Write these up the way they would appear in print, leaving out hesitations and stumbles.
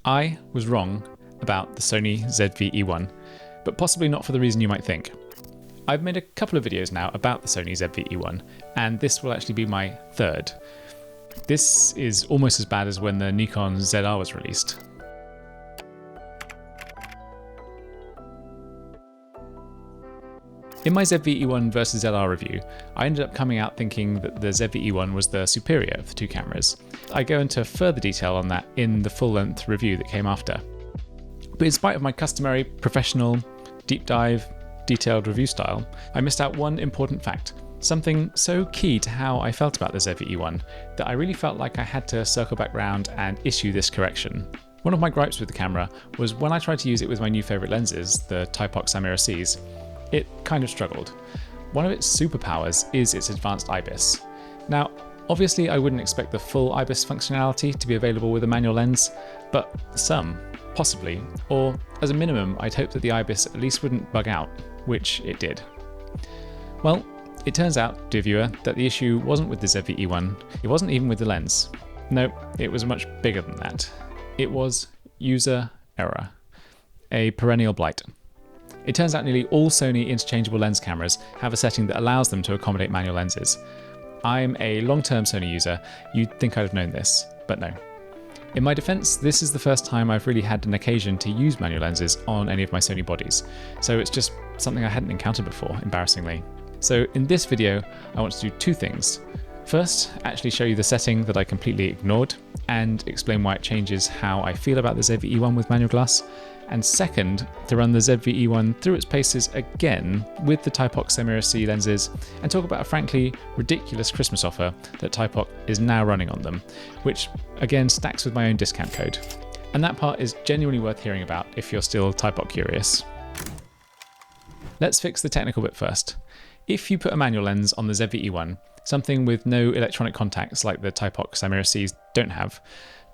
I was wrong about the Sony ZV-E1, but possibly not for the reason you might think. I've made a couple of videos now about the Sony ZV-E1, and this will actually be my third. This is almost as bad as when the Nikon ZR was released. In my ZV-E1 versus ZR review, I ended up coming out thinking that the ZV-E1 was the superior of the two cameras. I go into further detail on that in the full-length review that came after. But in spite of my customary professional, deep dive, detailed review style, I missed out one important fact, something so key to how I felt about the ZV-E1 that I really felt like I had to circle back round and issue this correction. One of my gripes with the camera was when I tried to use it with my new favourite lenses, the Thypoch Simera-Cs, it kind of struggled. One of its superpowers is its advanced IBIS. Now, obviously I wouldn't expect the full IBIS functionality to be available with a manual lens, but some, possibly, or as a minimum I'd hope that the IBIS at least wouldn't bug out, which it did. Well, it turns out, dear viewer, that the issue wasn't with the ZV-E1, it wasn't even with the lens. No, it was much bigger than that. It was user error, a perennial blight. It turns out nearly all Sony interchangeable lens cameras have a setting that allows them to accommodate manual lenses. I'm a long-term Sony user, you'd think I'd have known this, but no. In my defense, this is the first time I've really had an occasion to use manual lenses on any of my Sony bodies, so it's just something I hadn't encountered before, embarrassingly. So in this video, I want to do two things. First, actually show you the setting that I completely ignored, and explain why it changes how I feel about the ZV-E1 with manual glass. And second, to run the ZV-E1 through its paces again with the Thypoch Simera-C lenses and talk about a frankly ridiculous Christmas offer that Thypoch is now running on them, which again stacks with my own discount code. And that part is genuinely worth hearing about if you're still Thypoch curious. Let's fix the technical bit first. If you put a manual lens on the ZV-E1, something with no electronic contacts like the Thypoch Simera-Cs don't have,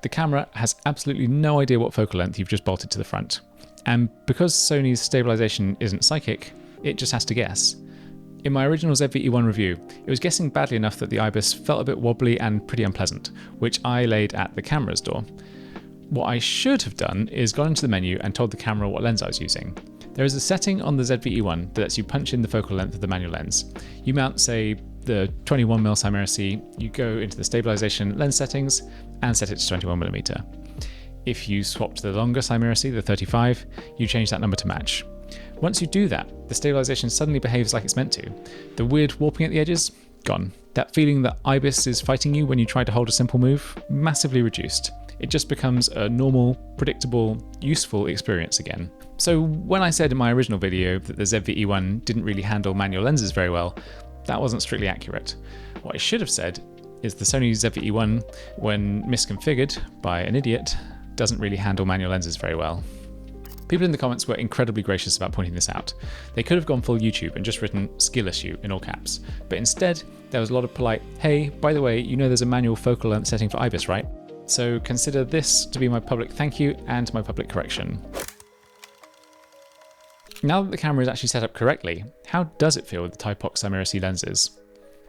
the camera has absolutely no idea what focal length you've just bolted to the front. And because Sony's stabilization isn't psychic, it just has to guess. In my original ZV-E1 review, it was guessing badly enough that the IBIS felt a bit wobbly and pretty unpleasant, which I laid at the camera's door. What I should have done is gone into the menu and told the camera what lens I was using. There is a setting on the ZV-E1 that lets you punch in the focal length of the manual lens. You mount, say, the 21mm Simera-C, you go into the stabilization lens settings and set it to 21mm. If you swap to the longer Simera-C, the 35, you change that number to match. Once you do that, the stabilization suddenly behaves like it's meant to. The weird warping at the edges, gone. That feeling that IBIS is fighting you when you try to hold a simple move, massively reduced. It just becomes a normal, predictable, useful experience again. So when I said in my original video that the ZV-E1 didn't really handle manual lenses very well, that wasn't strictly accurate. What I should have said is the Sony ZV-E1, when misconfigured by an idiot, doesn't really handle manual lenses very well. People in the comments were incredibly gracious about pointing this out. They could have gone full YouTube and just written skill issue in all caps, but instead there was a lot of polite, hey, by the way, you know there's a manual focal length setting for IBIS, right? So consider this to be my public thank you and my public correction. Now that the camera is actually set up correctly, how does it feel with the Thypoch Simera-C lenses?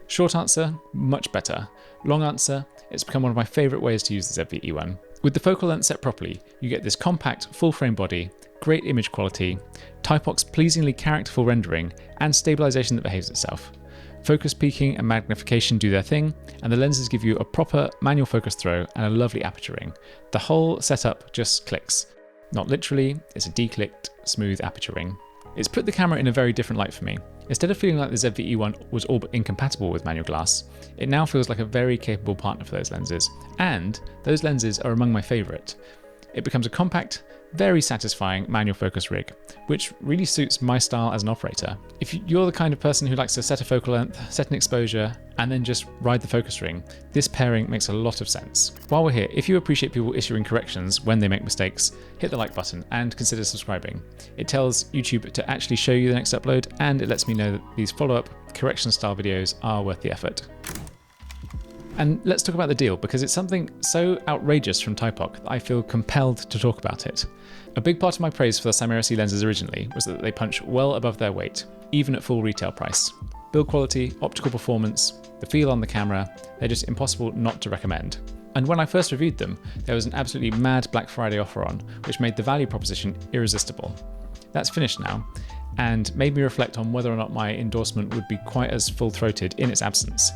Short answer, much better. Long answer, it's become one of my favourite ways to use the ZV-E1. With the focal length set properly, you get this compact, full-frame body, great image quality, Thypoch's pleasingly characterful rendering, and stabilisation that behaves itself. Focus peaking and magnification do their thing, and the lenses give you a proper manual focus throw and a lovely aperture ring. The whole setup just clicks. Not literally, it's a declicked, smooth aperture ring. It's put the camera in a very different light for me. Instead of feeling like the ZV-E1 was all but incompatible with manual glass, it now feels like a very capable partner for those lenses, and those lenses are among my favourite. It becomes a compact, very satisfying manual focus rig, which really suits my style as an operator. If you're the kind of person who likes to set a focal length, set an exposure, and then just ride the focus ring, this pairing makes a lot of sense. While we're here, if you appreciate people issuing corrections when they make mistakes, hit the like button and consider subscribing. It tells YouTube to actually show you the next upload, and it lets me know that these follow-up correction style videos are worth the effort. And let's talk about the deal, because it's something so outrageous from Thypoch that I feel compelled to talk about it. A big part of my praise for the Simera-C lenses originally was that they punch well above their weight, even at full retail price. Build quality, optical performance, the feel on the camera, they're just impossible not to recommend. And when I first reviewed them, there was an absolutely mad Black Friday offer on, which made the value proposition irresistible. That's finished now, and made me reflect on whether or not my endorsement would be quite as full-throated in its absence.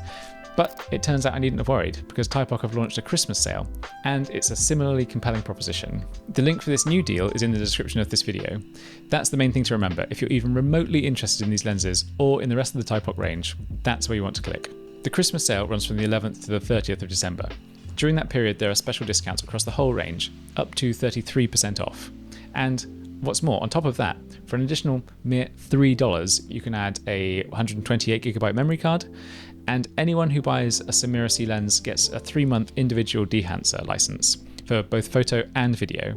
But it turns out I needn't have worried, because Thypoch have launched a Christmas sale, and it's a similarly compelling proposition. The link for this new deal is in the description of this video. That's the main thing to remember. If you're even remotely interested in these lenses, or in the rest of the Thypoch range, that's where you want to click. The Christmas sale runs from the 11th to the 30th of December. During that period, there are special discounts across the whole range, up to 33% off. And what's more, on top of that, for an additional mere $3, you can add a 128GB memory card, and anyone who buys a Simera-C lens gets a 3-month individual Dehancer license for both photo and video.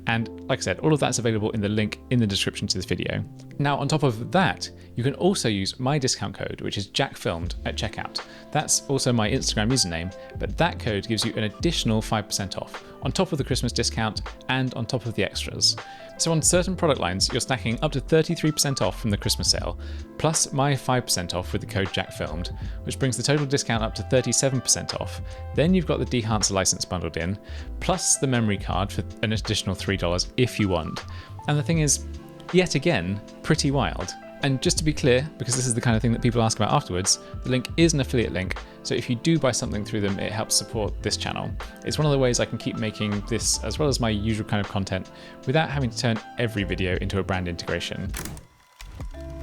And like I said, all of that's available in the link in the description to this video. Now, on top of that, you can also use my discount code, which is JackFilmed at checkout. That's also my Instagram username, but that code gives you an additional 5% off, on top of the Christmas discount and on top of the extras. So on certain product lines, you're stacking up to 33% off from the Christmas sale, plus my 5% off with the code JackFilmed, which brings the total discount up to 37% off. Then you've got the Dehancer license bundled in, plus the memory card for an additional $3 if you want. And the thing is, yet again, pretty wild. And just to be clear, because this is the kind of thing that people ask about afterwards, the link is an affiliate link, so if you do buy something through them, it helps support this channel. It's one of the ways I can keep making this, as well as my usual kind of content, without having to turn every video into a brand integration.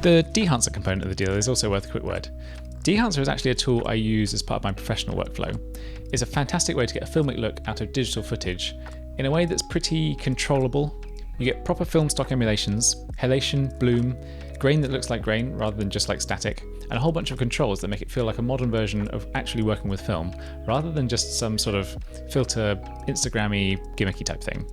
The Dehancer component of the deal is also worth a quick word. Dehancer is actually a tool I use as part of my professional workflow. It's a fantastic way to get a filmic look out of digital footage in a way that's pretty controllable. You get proper film stock emulations, halation, bloom, grain that looks like grain rather than just like static, and a whole bunch of controls that make it feel like a modern version of actually working with film, rather than just some sort of filter, Instagrammy, gimmicky type thing.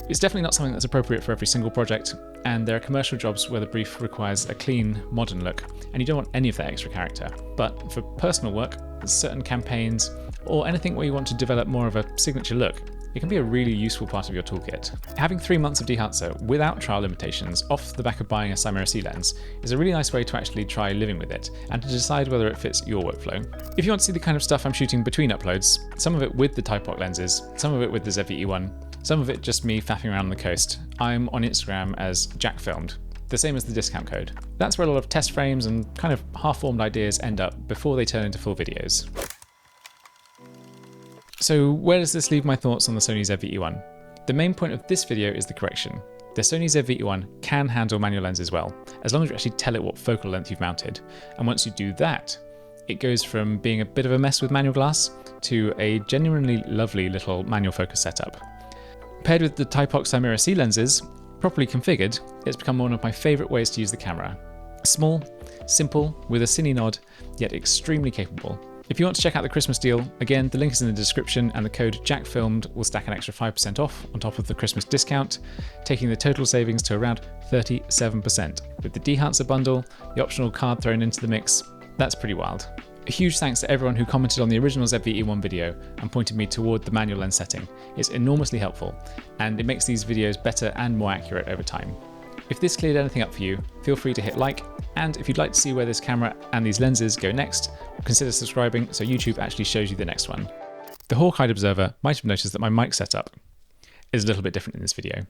It's definitely not something that's appropriate for every single project, and there are commercial jobs where the brief requires a clean, modern look, and you don't want any of that extra character. But for personal work, certain campaigns, or anything where you want to develop more of a signature look, it can be a really useful part of your toolkit. Having 3 months of Dehancer without trial limitations off the back of buying a Simera-C lens is a really nice way to actually try living with it and to decide whether it fits your workflow. If you want to see the kind of stuff I'm shooting between uploads, some of it with the Thypoch lenses, some of it with the ZV-E1, some of it just me faffing around on the coast, I'm on Instagram as JackFilmed, the same as the discount code. That's where a lot of test frames and kind of half-formed ideas end up before they turn into full videos. So where does this leave my thoughts on the Sony ZV-E1? The main point of this video is the correction. The Sony ZV-E1 can handle manual lenses well, as long as you actually tell it what focal length you've mounted. And once you do that, it goes from being a bit of a mess with manual glass to a genuinely lovely little manual focus setup. Paired with the Thypoch Simera-C lenses, properly configured, it's become one of my favourite ways to use the camera. Small, simple, with a cine nod, yet extremely capable. If you want to check out the Christmas deal, again, the link is in the description, and the code JackFilmed will stack an extra 5% off on top of the Christmas discount, taking the total savings to around 37%. With the Dehancer bundle, the optional card thrown into the mix, that's pretty wild. A huge thanks to everyone who commented on the original ZV-E1 video and pointed me toward the manual lens setting. It's enormously helpful, and it makes these videos better and more accurate over time. If this cleared anything up for you, feel free to hit like, and if you'd like to see where this camera and these lenses go next, consider subscribing so YouTube actually shows you the next one. The hawk-eyed observer might have noticed that my mic setup is a little bit different in this video.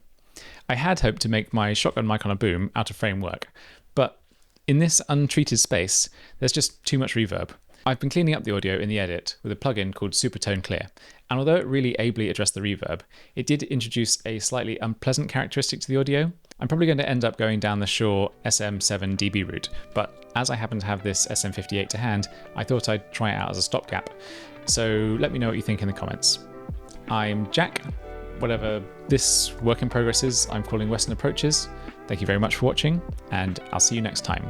I had hoped to make my shotgun mic on a boom out of frame work, but in this untreated space, there's just too much reverb. I've been cleaning up the audio in the edit with a plugin called Supertone Clear, and although it really ably addressed the reverb, it did introduce a slightly unpleasant characteristic to the audio. I'm probably going to end up going down the Shure SM7DB route, but as I happen to have this SM58 to hand, I thought I'd try it out as a stopgap. So let me know what you think in the comments. I'm Jack, whatever this work in progress is, I'm calling Western Approaches. Thank you very much for watching, and I'll see you next time.